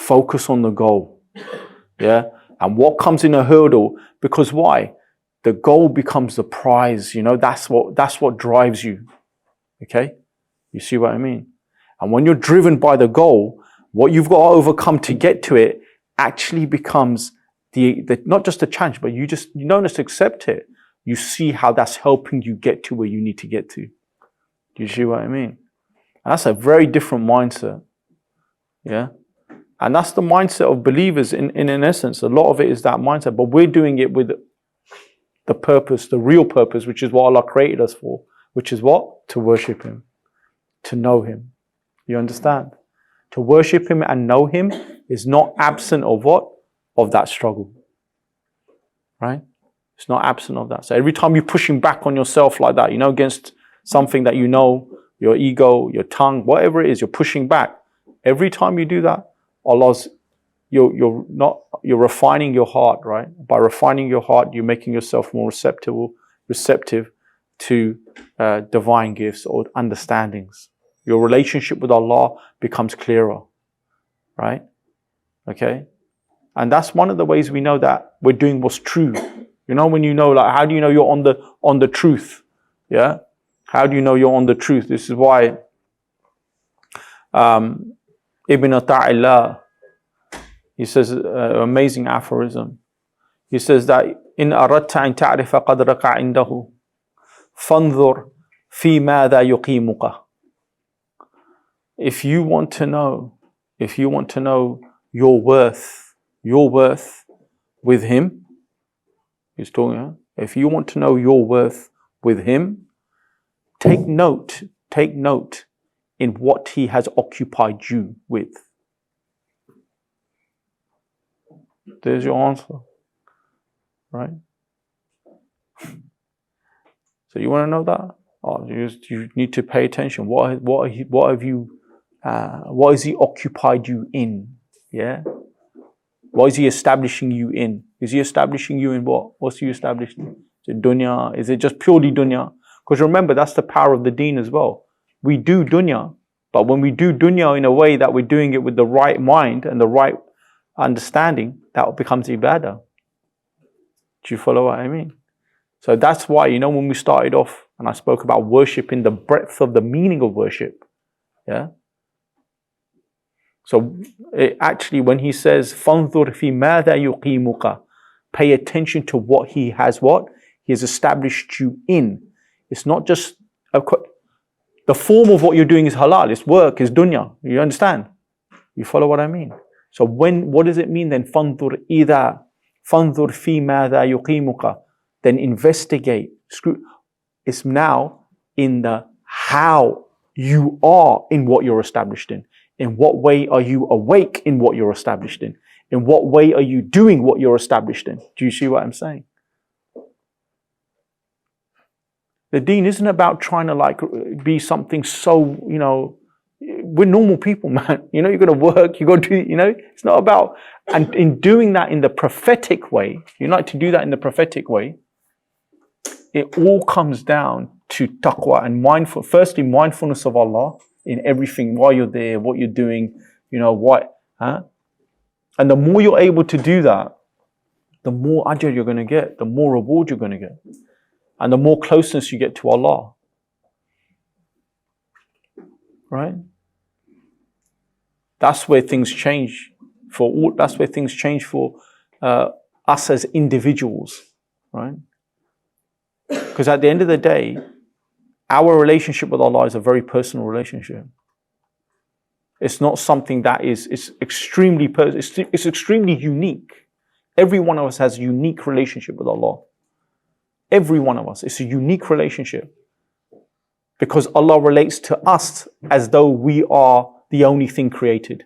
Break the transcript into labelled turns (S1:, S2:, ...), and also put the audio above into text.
S1: Focus on the goal. Yeah. And what comes in a hurdle, because why? The goal becomes the prize, that's what drives you. Okay? You see what I mean? And when you're driven by the goal, what you've got to overcome to get to it actually becomes the not just a challenge, but you don't just accept it. You see how that's helping you get to where you need to get to. Do you see what I mean? And that's a very different mindset. Yeah? And that's the mindset of believers in essence. A lot of it is that mindset, but we're doing it with the purpose, the real purpose, which is what Allah created us for, which is what? To worship Him, to know Him. You understand? To worship Him and know Him is not absent of what? Of that struggle. Right? It's not absent of that. So every time you're pushing back on yourself like that, against something that your ego, your tongue, whatever it is, you're pushing back. Every time you do that, you're refining your heart, right? By refining your heart, you're making yourself more receptive to divine gifts or understandings. Your relationship with Allah becomes clearer, right? Okay? And that's one of the ways we know that we're doing what's true. When how do you know you're on the truth? Yeah? How do you know you're on the truth? This is why Ibn Ata'illah, he says, amazing aphorism. He says that, إن أردت أن تعرف قدرك عنده فانظر في ماذا يقيمك. If you want to know your worth with Him, he's talking, if you want to know your worth with Him, take note in what He has occupied you with. There's your answer, right? So you want to know that? You need to pay attention. What has He occupied you in? Yeah. What is He establishing you in? Is He establishing you in what? What's He establishing? Is it dunya? Is it just purely dunya? Because remember, that's the power of the deen as well. We do dunya, but when we do dunya in a way that we're doing it with the right mind and the right understanding, that becomes ibadah. Do you follow what I mean? So that's why, when we started off and I spoke about worship in the breadth of the meaning of worship, yeah? So actually when he says, فَانْظُرْ فِي مَاذَا يُقِيمُكَ, pay attention to what He has He has established you in. It's not just, the form of what you're doing is halal, it's work, it's dunya. You understand? You follow what I mean? So what does it mean then? فَانْظُرْ فِي مَاذَا يُقِيمُكَ. Then investigate. It's now in the how you are in what you're established in. In what way are you awake in what you're established in? In what way are you doing what you're established in? Do you see what I'm saying? The deen isn't about trying to be something so, we're normal people, man. You're going to work, you're going to do, it's not about, and in doing that in the prophetic way, you like to do that in the prophetic way, it all comes down to taqwa and mindfulness of Allah in everything, while you're there, what you're doing, and the more you're able to do that, the more ajr you're going to get, the more reward you're going to get, and the more closeness you get to Allah. Right? That's where things change that's where things change for us as individuals, right? Because at the end of the day, our relationship with Allah is a very personal relationship. It's not something that it's extremely it's extremely unique. Every one of us has a unique relationship with Allah. Every one of us. It's a unique relationship. Because Allah relates to us as though we are the only thing created.